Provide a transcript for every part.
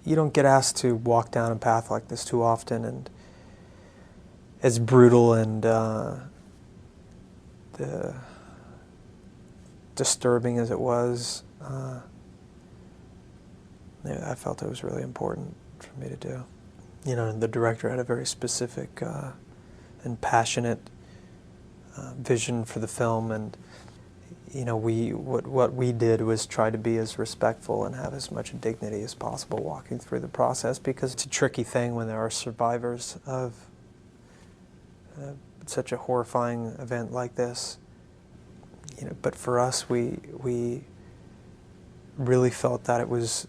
you don't get asked to walk down a path like this too often, and as brutal and disturbing as it was, I felt it was really important for me to do. You know, the director had a very specific and passionate vision for the film, and you know, what we did was try to be as respectful and have as much dignity as possible walking through the process, because it's a tricky thing when there are survivors of such a horrifying event like this. You know, but for us, we really felt that it was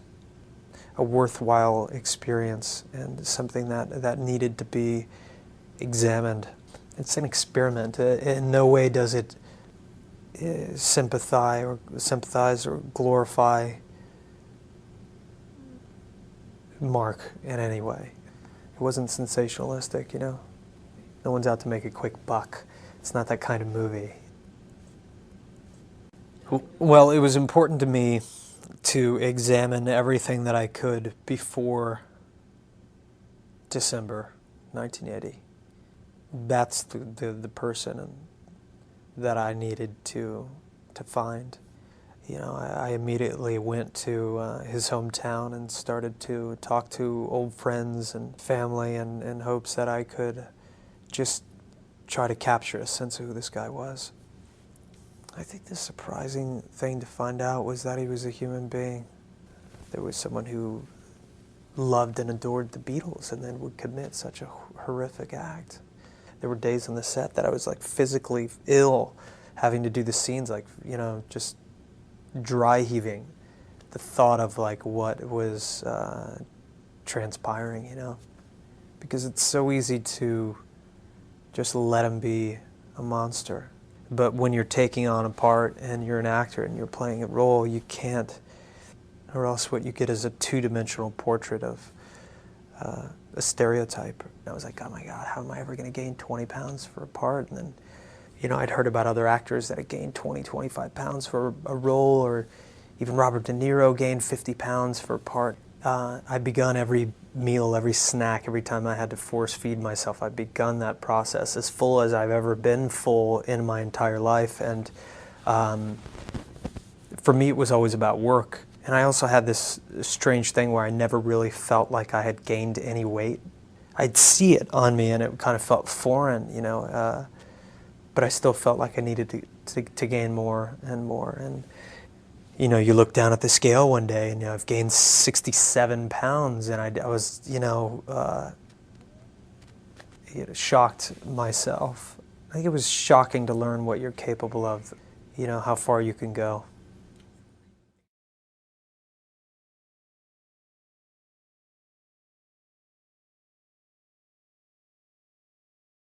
a worthwhile experience and something that needed to be examined. It's an experiment. In no way does it sympathize or glorify Mark in any way. It wasn't sensationalistic, you know. No one's out to make a quick buck. It's not that kind of movie. Well, it was important to me to examine everything that I could before December 1980. That's the person that I needed to find. You know, I immediately went to his hometown and started to talk to old friends and family in hopes that I could just try to capture a sense of who this guy was. I think the surprising thing to find out was that he was a human being. There was someone who loved and adored the Beatles and then would commit such a horrific act. There were days on the set that I was like physically ill, having to do the scenes, like, you know, just dry heaving. The thought of like what was transpiring, you know, because it's so easy to just let him be a monster. But when you're taking on a part and you're an actor and you're playing a role, you can't, or else what you get is a two-dimensional portrait of a stereotype. I was like, oh my God, how am I ever going to gain 20 pounds for a part? And then, you know, I'd heard about other actors that had gained 20, 25 pounds for a role, or even Robert De Niro gained 50 pounds for a part. I'd begun every meal, every snack, every time I had to force feed myself, I'd begun that process as full as I've ever been full in my entire life. And for me, it was always about work. And I also had this strange thing where I never really felt like I had gained any weight. I'd see it on me and it kind of felt foreign, you know, but I still felt like I needed to gain more and more. And you know, you look down at the scale one day and, you know, I've gained 67 pounds, and I was, you know, shocked myself. I think it was shocking to learn what you're capable of, you know, how far you can go.